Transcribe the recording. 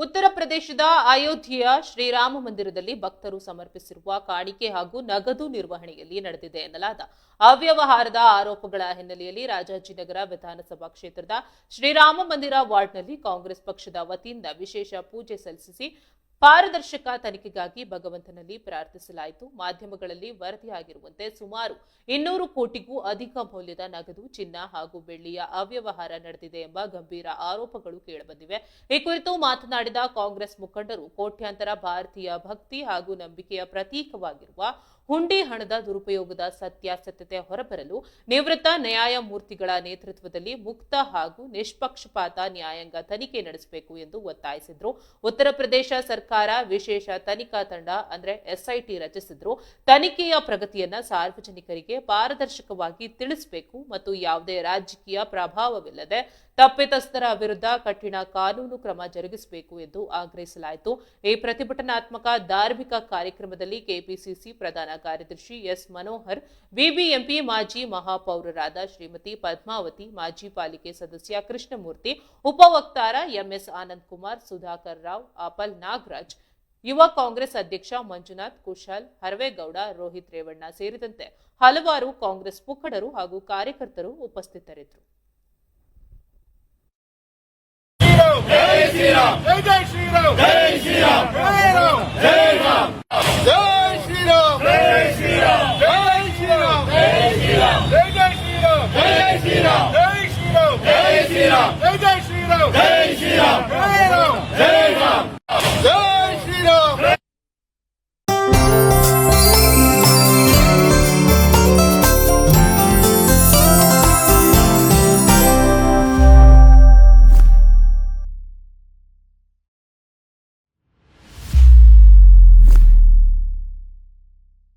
ಉತ್ತರ ಪ್ರದೇಶದ ಅಯೋಧ್ಯೆಯ ಶ್ರೀರಾಮ ಮಂದಿರದಲ್ಲಿ ಭಕ್ತರು ಸಮರ್ಪಿಸಿರುವ ಕಾಣಿಕೆ ಹಾಗೂ ನಗದು ನಿರ್ವಹಣೆಯಲ್ಲಿ ನಡೆದಿದೆ ಎನ್ನಲಾದ ಅವ್ಯವಹಾರದ ಆರೋಪಗಳ ಹಿನ್ನೆಲೆಯಲ್ಲಿ ರಾಜಾಜಿನಗರ ವಿಧಾನಸಭಾ ಕ್ಷೇತ್ರದ ಶ್ರೀರಾಮ ಮಂದಿರ ವಾರ್ಡ್ನಲ್ಲಿ ಕಾಂಗ್ರೆಸ್ ಪಕ್ಷದ ವತಿಯಿಂದ ವಿಶೇಷ ಪೂಜೆ ಸಲ್ಲಿಸಿ ಪಾರದರ್ಶಕ ತನಿಖೆಗಾಗಿ ಭಗವಂತನಲ್ಲಿ ಪ್ರಾರ್ಥಿಸಲಾಯಿತು. ಮಾಧ್ಯಮಗಳಲ್ಲಿ ವರದಿಯಾಗಿರುವಂತೆ ಸುಮಾರು 200 ಕೋಟಿಗೂ ಅಧಿಕ ಮೌಲ್ಯದ ನಗದು, ಚಿನ್ನ ಹಾಗೂ ಬೆಳ್ಳಿಯ ಅವ್ಯವಹಾರ ನಡೆದಿದೆ ಎಂಬ ಗಂಭೀರ ಆರೋಪಗಳು ಕೇಳಿಬಂದಿವೆ. ಈ ಕುರಿತು ಮಾತನಾಡಿದ ಕಾಂಗ್ರೆಸ್ ಮುಖಂಡರು, ಕೋಟ್ಯಾಂತರ ಭಾರತೀಯ ಭಕ್ತಿ ಹಾಗೂ ನಂಬಿಕೆಯ ಪ್ರತೀಕವಾಗಿರುವ ಹುಂಡಿ ಹಣದ ದುರುಪಯೋಗದ ಸತ್ಯಾಸತ್ಯತೆ ಹೊರಬರಲು ನಿವೃತ್ತ ನ್ಯಾಯಮೂರ್ತಿಗಳ ನೇತೃತ್ವದಲ್ಲಿ ಮುಕ್ತ ಹಾಗೂ ನಿಷ್ಪಕ್ಷಪಾತ ನ್ಯಾಯಾಂಗ ತನಿಖೆ ನಡೆಸಬೇಕು ಎಂದು ಒತ್ತಾಯಿಸಿದರು. ಉತ್ತರ ಪ್ರದೇಶ ಸರ್ಕಾರ ವಿಶೇಷ ತನಿಖಾ ತಂಡ ಅಂದ್ರೆ ಎಸ್ಐಟಿ ರಚಿಸಿದ್ರು. ತನಿಖೆಯ ಪ್ರಗತಿಯನ್ನ ಸಾರ್ವಜನಿಕರಿಗೆ ಪಾರದರ್ಶಕವಾಗಿ ತಿಳಿಸಬೇಕು ಮತ್ತು ಯಾವುದೇ ರಾಜಕೀಯ ಪ್ರಭಾವವಿಲ್ಲದೆ ತಪ್ಪಿತಸ್ಥರ ವಿರುದ್ಧ ಕಠಿಣ ಕಾನೂನು ಕ್ರಮ ಜರುಗಿಸಬೇಕು ಎಂದು ಆಗ್ರಹಿಸಲಾಯಿತು. ಈ ಪ್ರತಿಭಟನಾತ್ಮಕ ಧಾರ್ಮಿಕ ಕಾರ್ಯಕ್ರಮದಲ್ಲಿ ಕೆಪಿಸಿಸಿ ಪ್ರಧಾನ ಕಾರ್ಯದರ್ಶಿ ಎಸ್ ಮನೋಹರ್, ಬಿಬಿಎಂಪಿ ಮಾಜಿ ಮಹಾಪೌರರಾದ ಶ್ರೀಮತಿ ಪದ್ಮಾವತಿ, ಮಾಜಿ ಪಾಲಿಕೆ ಸದಸ್ಯ ಕೃಷ್ಣಮೂರ್ತಿ, ಉಪವಕ್ತಾರ ಎಂಎಸ್ ಆನಂದ್ ಕುಮಾರ್, ಸುಧಾಕರ್ ರಾವ್, ಆಪಲ್ ನಾಗರಾಜ್, ಯುವ ಕಾಂಗ್ರೆಸ್ ಅಧ್ಯಕ್ಷ ಮಂಜುನಾಥ್, ಕುಶಾಲ್, ಹರವೇಗೌಡ, ರೋಹಿತ್ ರೇವಣ್ಣ ಸೇರಿದಂತೆ ಹಲವಾರು ಕಾಂಗ್ರೆಸ್ ಮುಖಂಡರು ಹಾಗೂ ಕಾರ್ಯಕರ್ತರು ಉಪಸ್ಥಿತರಿದ್ದರು. जय श्री राम, जय श्री राम, जय श्री राम, जय राम, जय